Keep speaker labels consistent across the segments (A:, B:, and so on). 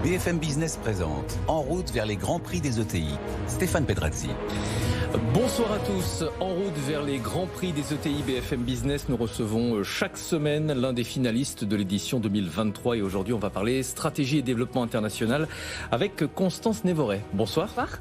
A: BFM Business présente En route vers les grands prix des ETI. Stéphane Pedrazzi.
B: Bonsoir à tous. En route vers les grands prix des ETI BFM Business, nous recevons chaque semaine l'un des finalistes de l'édition 2023 et aujourd'hui on va parler stratégie et développement international avec Constance Névoret. Bonsoir.
C: Bonsoir.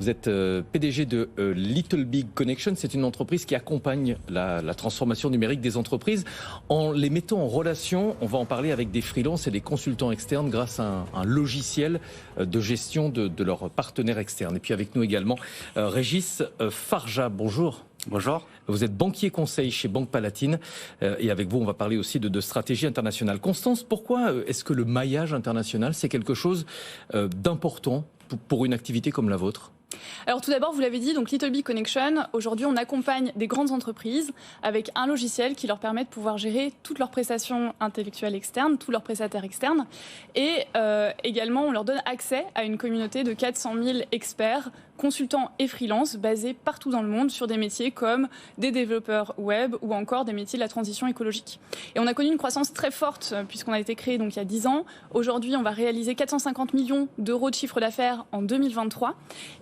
B: Vous êtes PDG de Little Big Connection. C'est une entreprise qui accompagne la transformation numérique des entreprises en les mettant en relation. On va en parler avec des freelances et des consultants externes grâce à un logiciel de gestion de leurs partenaires externes. Et puis avec nous également Régis Farja. Bonjour.
D: Bonjour.
B: Vous êtes banquier conseil chez Banque Palatine et avec vous on va parler aussi de stratégie internationale. Constance, pourquoi est-ce que le maillage international c'est quelque chose d'important pour une activité comme la vôtre ?
C: Alors tout d'abord, vous l'avez dit, donc Little Big Connection, aujourd'hui on accompagne des grandes entreprises avec un logiciel qui leur permet de pouvoir gérer toutes leurs prestations intellectuelles externes, tous leurs prestataires externes et également on leur donne accès à une communauté de 400 000 experts, consultants et freelance basés partout dans le monde sur des métiers comme des développeurs web ou encore des métiers de la transition écologique. Et on a connu une croissance très forte puisqu'on a été créé donc il y a 10 ans. Aujourd'hui, on va réaliser 450 millions d'euros de chiffre d'affaires en 2023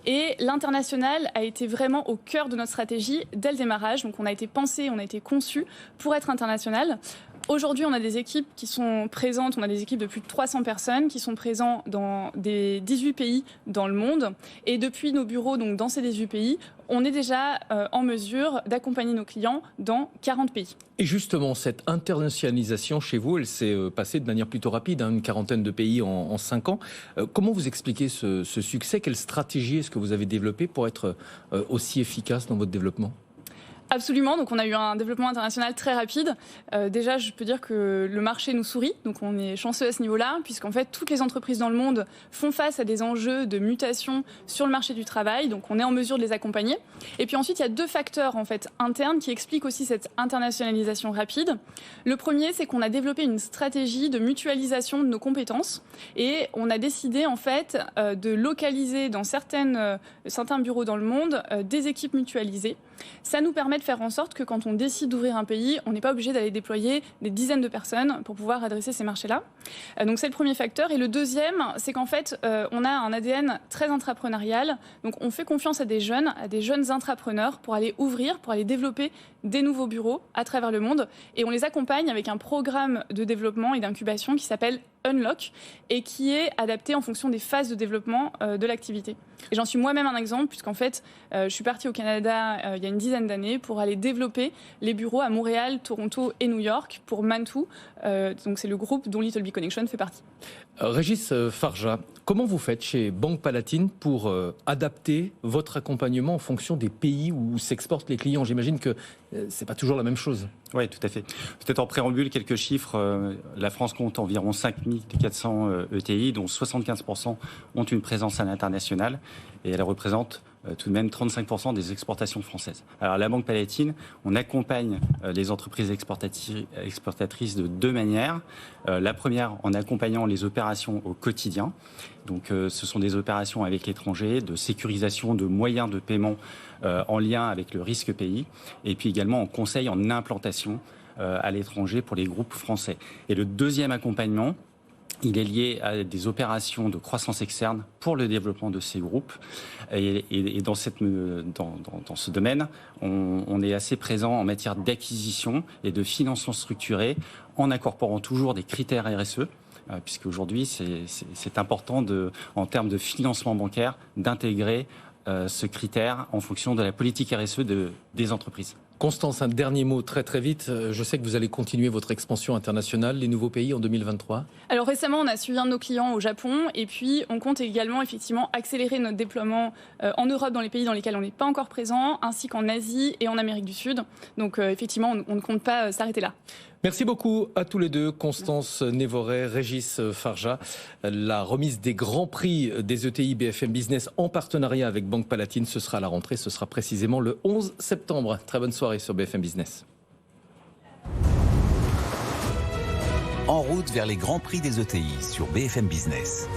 C: et l'international a été vraiment au cœur de notre stratégie dès le démarrage. Donc on a été pensé, on a été conçu pour être international. Aujourd'hui, on a des équipes qui sont présentes, on a des équipes de plus de 300 personnes qui sont présentes dans des 18 pays dans le monde. Et depuis nos bureaux, donc dans ces 18 pays, on est déjà en mesure d'accompagner nos clients dans 40 pays.
B: Et justement, cette internationalisation chez vous, elle s'est passée de manière plutôt rapide, une quarantaine de pays en 5 ans. Comment vous expliquez ce succès ? Quelle stratégie est-ce que vous avez développée pour être aussi efficace dans votre développement ?
C: Absolument, donc on a eu un développement international très rapide. Déjà, je peux dire que le marché nous sourit, donc on est chanceux à ce niveau-là, puisqu'en fait, toutes les entreprises dans le monde font face à des enjeux de mutation sur le marché du travail, donc on est en mesure de les accompagner. Et puis ensuite, il y a 2 facteurs en fait internes qui expliquent aussi cette internationalisation rapide. Le premier, c'est qu'on a développé une stratégie de mutualisation de nos compétences et on a décidé en fait de localiser dans certains bureaux dans le monde des équipes mutualisées. Ça nous permet de faire en sorte que quand on décide d'ouvrir un pays, on n'est pas obligé d'aller déployer des dizaines de personnes pour pouvoir adresser ces marchés-là. Donc c'est le premier facteur. Et le deuxième, c'est qu'en fait, on a un ADN très intrapreneurial. Donc on fait confiance à des jeunes intrapreneurs pour aller ouvrir, pour aller développer des nouveaux bureaux à travers le monde. Et on les accompagne avec un programme de développement et d'incubation qui s'appelle Unlock et qui est adapté en fonction des phases de développement de l'activité. Et j'en suis moi-même un exemple puisqu'en fait, je suis partie au Canada il y a une dizaine d'années pour aller développer les bureaux à Montréal, Toronto et New York pour Mantou. Donc c'est le groupe dont Little Big Connection fait partie.
B: Régis Farja, comment vous faites chez Banque Palatine pour adapter votre accompagnement en fonction des pays où s'exportent les clients ? J'imagine que c'est pas toujours la même chose.
D: Oui, tout à fait. Peut-être en préambule, quelques chiffres. La France compte environ 5400 ETI, dont 75% ont une présence à l'international et elle représente tout de même 35% des exportations françaises. Alors, à la Banque Palatine, on accompagne les entreprises exportatrices de 2 manières. La première, en accompagnant les opérations au quotidien. Donc, ce sont des opérations avec l'étranger, de sécurisation de moyens de paiement en lien avec le risque pays. Et puis également en conseil en implantation à l'étranger pour les groupes français. Et le deuxième accompagnement, il est lié à des opérations de croissance externe pour le développement de ces groupes. Et dans ce domaine, on est assez présent en matière d'acquisition et de financement structuré en incorporant toujours des critères RSE. Puisque aujourd'hui, c'est important en termes de financement bancaire d'intégrer ce critère en fonction de la politique RSE des entreprises.
B: Constance, un dernier mot très très vite. Je sais que vous allez continuer votre expansion internationale, les nouveaux pays en 2023.
C: Alors récemment, on a suivi un de nos clients au Japon et puis on compte également effectivement accélérer notre déploiement en Europe dans les pays dans lesquels on n'est pas encore présent, ainsi qu'en Asie et en Amérique du Sud. Donc effectivement, on ne compte pas s'arrêter là.
B: Merci beaucoup à tous les deux, Constance Névoret, Régis Farja. La remise des grands prix des ETI BFM Business en partenariat avec Banque Palatine, ce sera à la rentrée, ce sera précisément le 11 septembre. Très bonne soirée sur BFM Business.
A: En route vers les grands prix des ETI sur BFM Business.